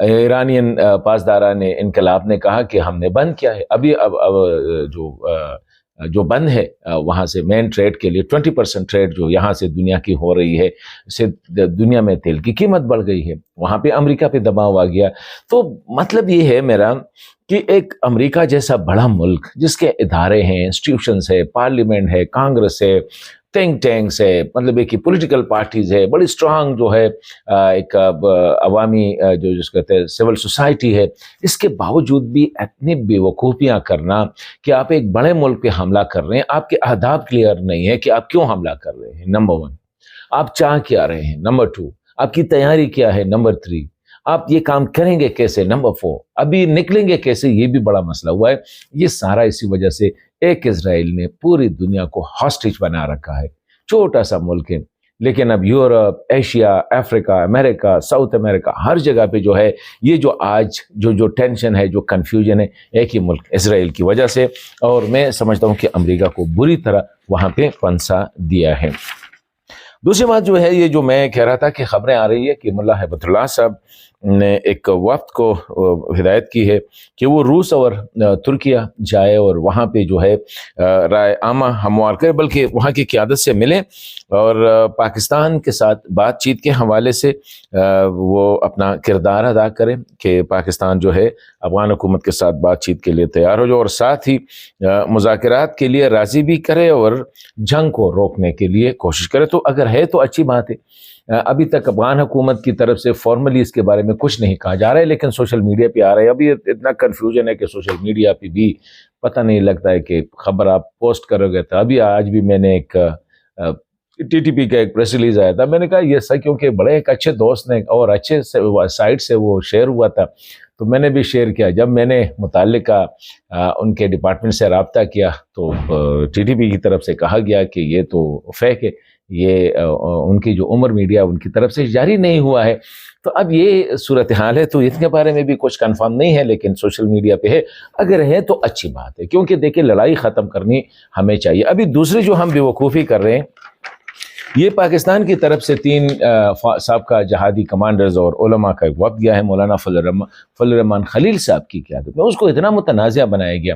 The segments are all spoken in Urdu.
ایرانین پاسداران انقلاب نے کہا کہ ہم نے بند کیا ہے. ابھی اب جو بند ہے وہاں سے مین ٹریڈ کے لیے 20% ٹریڈ جو یہاں سے دنیا کی ہو رہی ہے، سے دنیا میں تیل کی قیمت بڑھ گئی ہے، وہاں پہ امریکہ پہ دباؤ آ گیا. تو مطلب یہ ہے میرا کہ ایک امریکہ جیسا بڑا ملک جس کے ادارے ہیں، انسٹیٹیوشنز ہے، پارلیمنٹ ہے، کانگریس ہے، تھنک ٹینکس ہے، مطلب ایک پولیٹیکل پارٹیز ہے، بڑی اسٹرانگ جو ہے ایک عوامی جو جس کہتے ہیں سول سوسائٹی ہے، اس کے باوجود بھی اتنی بے وقوفیاں کرنا کہ آپ ایک بڑے ملک پہ حملہ کر رہے ہیں، آپ کے اہداف کلیئر نہیں ہے کہ آپ کیوں حملہ کر رہے ہیں. نمبر 1 آپ چاہ کیا رہے ہیں. نمبر 2 آپ کی تیاری کیا ہے. نمبر 3 آپ یہ کام کریں گے کیسے. نمبر 4 ابھی نکلیں گے کیسے. یہ بھی بڑا مسئلہ ہوا ہے. یہ سارا اسی وجہ سے ایک اسرائیل نے پوری دنیا کو ہاسٹیج بنا رکھا ہے. چھوٹا سا ملک ہے لیکن اب یورپ، ایشیا، افریقہ، امریکہ، ساؤتھ امریکہ، ہر جگہ پہ جو ہے یہ جو آج جو ٹینشن ہے، جو کنفیوژن ہے، ایک ہی ملک اسرائیل کی وجہ سے. اور میں سمجھتا ہوں کہ امریکہ کو بری طرح وہاں پہ پنسا دیا ہے. دوسری بات جو ہے، یہ جو میں کہہ رہا تھا کہ خبریں آ رہی ہے کہ ملا ہیبت اللہ صاحب نے ایک وفد کو ہدایت کی ہے کہ وہ روس اور ترکیہ جائے اور وہاں پہ جو ہے رائے عامہ ہموار کرے، بلکہ وہاں کی قیادت سے ملے اور پاکستان کے ساتھ بات چیت کے حوالے سے وہ اپنا کردار ادا کرے کہ پاکستان جو ہے افغان حکومت کے ساتھ بات چیت کے لیے تیار ہو جائے اور ساتھ ہی مذاکرات کے لیے راضی بھی کرے اور جنگ کو روکنے کے لیے کوشش کرے. تو اگر ہے تو اچھی بات ہے. ابھی تک افغان حکومت کی طرف سے فارملی اس کے بارے میں کچھ نہیں کہا جا رہا ہے، لیکن سوشل میڈیا پہ آ رہا ہے. ابھی اتنا کنفیوژن ہے کہ سوشل میڈیا پہ بھی پتہ نہیں لگتا ہے کہ خبر آپ پوسٹ کرو گے. تو ابھی آج بھی میں نے ایک ٹی پی کا ایک پریس ریلیز آیا تھا، میں نے کہا یہ سچ، کیونکہ بڑے ایک اچھے دوست نے اور اچھے سائٹ سے وہ شیئر ہوا تھا تو میں نے بھی شیئر کیا. جب میں نے متعلقہ ان کے ڈپارٹمنٹ سے رابطہ کیا تو ٹی پی کی طرف سے کہا گیا کہ یہ تو فیک ہے، یہ ان کی جو عمر میڈیا ان کی طرف سے جاری نہیں ہوا ہے. تو اب یہ صورتحال ہے. تو اس کے بارے میں بھی کچھ کنفرم نہیں ہے، لیکن سوشل میڈیا پہ ہے. اگر ہے تو اچھی بات ہے، کیونکہ دیکھیں لڑائی ختم کرنی ہمیں چاہیے. ابھی دوسری جو ہم بے وقوفی کر رہے ہیں، یہ پاکستان کی طرف سے 3 سابقہ جہادی کمانڈرز اور علماء کا ایک وفد گیا ہے مولانا فضل الرحمان خلیل صاحب کی قیادت میں. اس کو اتنا متنازع بنایا گیا.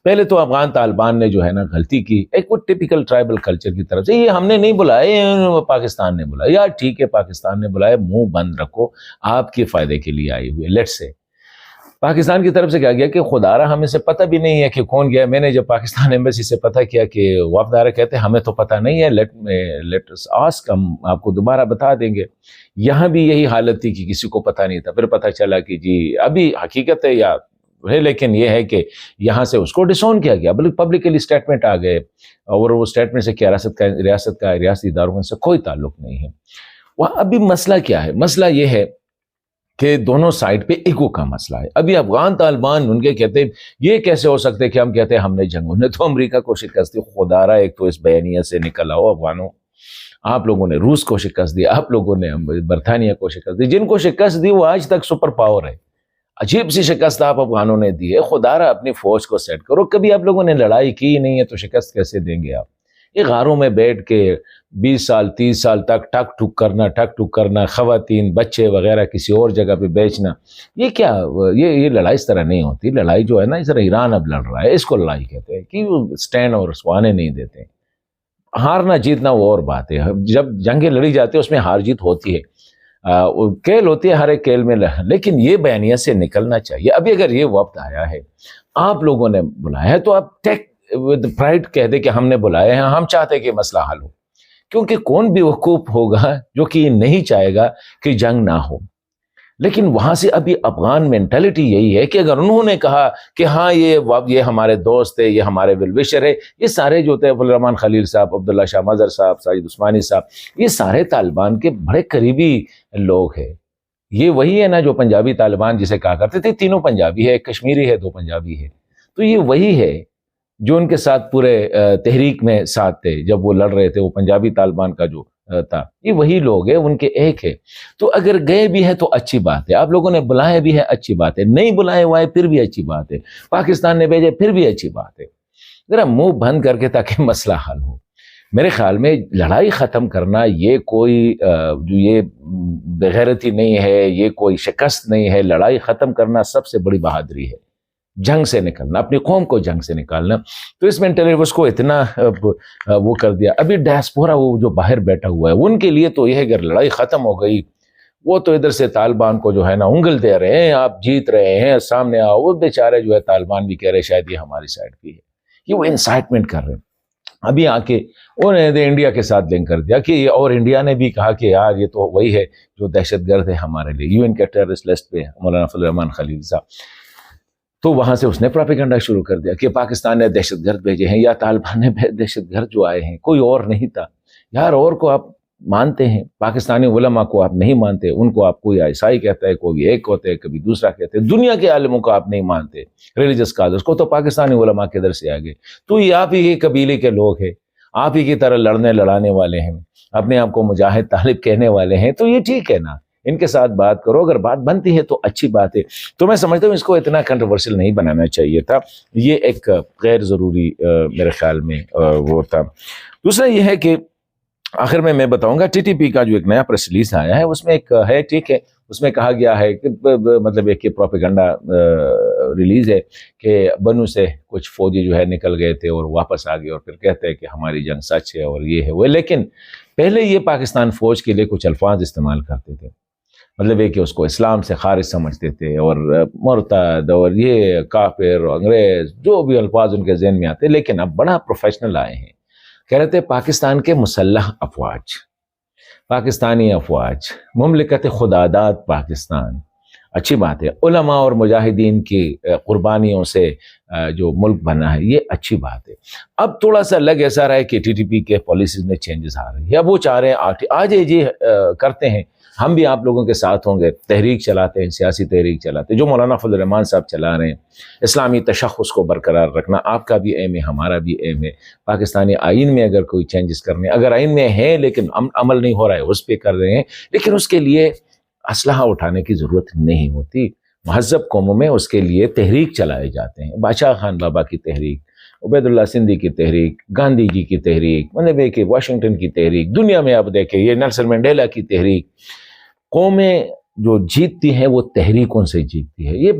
پہلے تو افغان طالبان نے جو ہے نا غلطی کی، ایک وہ ٹپیکل ٹرائبل کلچر کی طرف سے، یہ ہم نے نہیں بلایا، پاکستان نے بلایا. یار ٹھیک ہے پاکستان نے بلایا، منہ بند رکھو، آپ کے فائدے کے لیے آئے ہوئے. لیٹ سے پاکستان کی طرف سے کہا گیا کہ خدا رہا ہمیں سے پتہ بھی نہیں ہے کہ کون گیا. میں نے جب پاکستان ایمبیسی سے پتہ کیا کہ وفد آ رہا، کہتے ہیں ہمیں تو پتہ نہیں ہے، لیٹ اس آسک، ہم آپ کو دوبارہ بتا دیں گے. یہاں بھی یہی حالت تھی کہ کسی کو پتہ نہیں تھا. پھر پتہ چلا کہ جی ابھی حقیقت ہے یا ہے، لیکن یہ ہے کہ یہاں سے اس کو ڈسون کیا گیا، بلکہ پبلکلی اسٹیٹمنٹ آ گئے اور وہ اسٹیٹمنٹ سے کہ ریاست کا ریاستی اداروں سے کوئی تعلق نہیں ہے. وہاں ابھی مسئلہ کیا ہے؟ مسئلہ یہ ہے کہ دونوں سائڈ پہ ایگو کا مسئلہ ہے. ابھی افغان طالبان ان کے کہتے ہیں یہ کیسے ہو سکتے ہیں کہ ہم کہتے ہیں ہم نے جنگوں نے تو امریکہ کو شکست دی. خدا رہا ایک تو اس بیانیہ سے نکل آؤ افغانوں، آپ لوگوں نے روس کو شکست دی، آپ لوگوں نے برطانیہ کو شکست دی. جن کو شکست دی وہ آج تک سپر پاور ہے. عجیب سی شکست آپ افغانوں نے دی ہے. خدا رہا اپنی فوج کو سیٹ کرو. کبھی آپ لوگوں نے لڑائی کی ہی نہیں ہے تو شکست کیسے دیں گے آپ؟ یہ غاروں میں بیٹھ کے 20 سال 30 سال تک ٹک ٹک کرنا، خواتین بچے وغیرہ کسی اور جگہ پہ بیچنا، یہ کیا؟ یہ لڑائی اس طرح نہیں ہوتی. لڑائی جو ہے نا، اس طرح ایران اب لڑ رہا ہے، اس کو لڑائی کہتے ہیں کہ وہ سٹینڈ اور سوانے نہیں دیتے. ہارنا جیتنا وہ اور بات ہے. جب جنگیں لڑی جاتی ہے اس میں ہار جیت ہوتی ہے، کھیل ہوتی ہے ہر ایک کھیل میں، لیکن یہ بیانیہ سے نکلنا چاہیے. ابھی اگر یہ وقت آیا ہے، آپ لوگوں نے بلایا ہے، تو آپ ٹیک ود پرائڈ کہہ دے کہ ہم نے بلائے ہیں، ہم چاہتے ہیں کہ مسئلہ حل ہو. کیونکہ کون بھی وقوف ہوگا جو کہ یہ نہیں چاہے گا کہ جنگ نہ ہو. لیکن وہاں سے ابھی افغان مینٹلٹی یہی ہے کہ اگر انہوں نے کہا کہ ہاں یہ ہمارے دوست ہے، یہ ہمارے ویل وشر ہے، یہ سارے جو تھے فضل الرحمان خلیل صاحب، عبداللہ شاہ مظہر صاحب، ساجد عثمانی صاحب، یہ سارے طالبان کے بڑے قریبی لوگ ہیں. یہ وہی ہے نا جو پنجابی طالبان جسے کہا کرتے تھے، 3 پنجابی ہے، ایک کشمیری ہے، 2 پنجابی ہے. تو یہ وہی ہے جو ان کے ساتھ پورے تحریک میں ساتھ تھے جب وہ لڑ رہے تھے. وہ پنجابی طالبان کا جو تھا، یہ وہی لوگ ہیں، ان کے ایک ہے. تو اگر گئے بھی ہے تو اچھی بات ہے، آپ لوگوں نے بلائے بھی ہے اچھی بات ہے، نہیں بلائے ہوئے پھر بھی اچھی بات ہے، پاکستان نے بھیجے پھر بھی اچھی بات ہے. ذرا منہ بند کر کے تاکہ مسئلہ حل ہو. میرے خیال میں لڑائی ختم کرنا یہ کوئی یہ بغیرتی نہیں ہے، یہ کوئی شکست نہیں ہے. لڑائی ختم کرنا سب سے بڑی بہادری ہے. جنگ سے نکلنا، اپنی قوم کو جنگ سے نکالنا. تو اس مینٹلی اس کو اتنا وہ کر دیا. ابھی ڈائسپورا وہ جو باہر بیٹھا ہوا ہے ان کے لیے تو یہ ہے اگر لڑائی ختم ہو گئی، وہ تو ادھر سے طالبان کو جو ہے نا انگل دے رہے ہیں، آپ جیت رہے ہیں، سامنے آؤ. وہ بیچارے جو ہے طالبان بھی کہہ رہے شاید یہ ہماری سائڈ بھی ہے. یہ وہ انسائٹمنٹ کر رہے ہیں. ابھی آ کے انہوں نے انڈیا کے ساتھ لنک کر دیا کہ اور انڈیا نے بھی کہا کہ یار یہ تو وہی ہے جو دہشت گرد ہے ہمارے لیے، یو این کے ٹیررسٹ لسٹ پہ مولانا فضل الرحمان خلیل صاحب. تو وہاں سے اس نے پروپیگنڈا شروع کر دیا کہ پاکستان نے دہشت گرد بھیجے ہیں یا طالبان نے دہشت گرد جو آئے ہیں، کوئی اور نہیں تھا. یار اور کو آپ مانتے ہیں، پاکستانی علماء کو آپ نہیں مانتے، ان کو آپ کوئی عیسائی کہتا ہے، کوئی ایک ہوتے ہے، کبھی دوسرا کہتے ہیں. دنیا کے عالموں کو آپ نہیں مانتے، ریلیجس اسکالرس کو. تو پاکستانی علماء کدھر سے آگے؟ تو یہ آپ ہی کے قبیلے کے لوگ ہیں، آپ ہی کی طرح لڑانے والے ہیں، اپنے آپ کو مجاہد طالب کہنے والے ہیں. تو یہ ٹھیک ہے نا، ان کے ساتھ بات کرو، اگر بات بنتی ہے تو اچھی بات ہے. تو میں سمجھتا ہوں اس کو اتنا کنٹروورشل نہیں بنانا چاہیے تھا. یہ ایک غیر ضروری میرے خیال میں وہ تھا. دوسرا یہ ہے کہ آخر میں بتاؤں گا ٹی ٹی پی کا جو ایک نیا پریس ریلیز آیا ہے اس میں ایک ہے، ٹھیک ہے، اس میں کہا گیا ہے کہ مطلب ایک پروپیگنڈا ریلیز ہے کہ بنو سے کچھ فوجی جو ہے نکل گئے تھے اور واپس آ گئے اور پھر کہتے ہیں کہ ہماری جنگ سچ ہے اور یہ ہے وہ. لیکن پہلے یہ پاکستان فوج کے لیے کچھ الفاظ استعمال کرتے تھے، مطلب یہ کہ اس کو اسلام سے خارج سمجھتے تھے اور مرتد اور یہ کافر اور انگریز، جو بھی الفاظ ان کے ذہن میں آتے. لیکن اب بڑا پروفیشنل آئے ہیں، کہہ رہے تھے پاکستان کے مسلح افواج، پاکستانی افواج، مملکت خداداد پاکستان. اچھی بات ہے، علماء اور مجاہدین کی قربانیوں سے جو ملک بنا ہے، یہ اچھی بات ہے. اب تھوڑا سا لگ ایسا رہا ہے کہ ٹی ٹی پی کے پالیسیز میں چینجز آ رہی ہے. اب وہ چاہ رہے ہیں آج جی کرتے ہیں، ہم بھی آپ لوگوں کے ساتھ ہوں گے، تحریک چلاتے ہیں، سیاسی تحریک چلاتے ہیں جو مولانا فضل الرحمان صاحب چلا رہے ہیں. اسلامی تشخص کو برقرار رکھنا آپ کا بھی ایم ہے، ہمارا بھی ایم ہے. پاکستانی آئین میں اگر کوئی چینجز کرنے، اگر آئین میں ہے لیکن عمل نہیں ہو رہا ہے، اس پہ کر رہے ہیں. لیکن اس کے لیے اسلحہ اٹھانے کی ضرورت نہیں ہوتی. مہذب قوموں میں اس کے لیے تحریک چلائے جاتے ہیں. بادشاہ خان بابا کی تحریک، عبید اللہ سندھی کی تحریک، گاندھی جی کی تحریک، مطلب کہ واشنگٹن کی تحریک، دنیا میں آپ دیکھیں یہ نیلسن منڈیلا کی تحریک. قومیں جو جیتتی ہیں وہ تحریکوں سے جیتتی ہے. یہ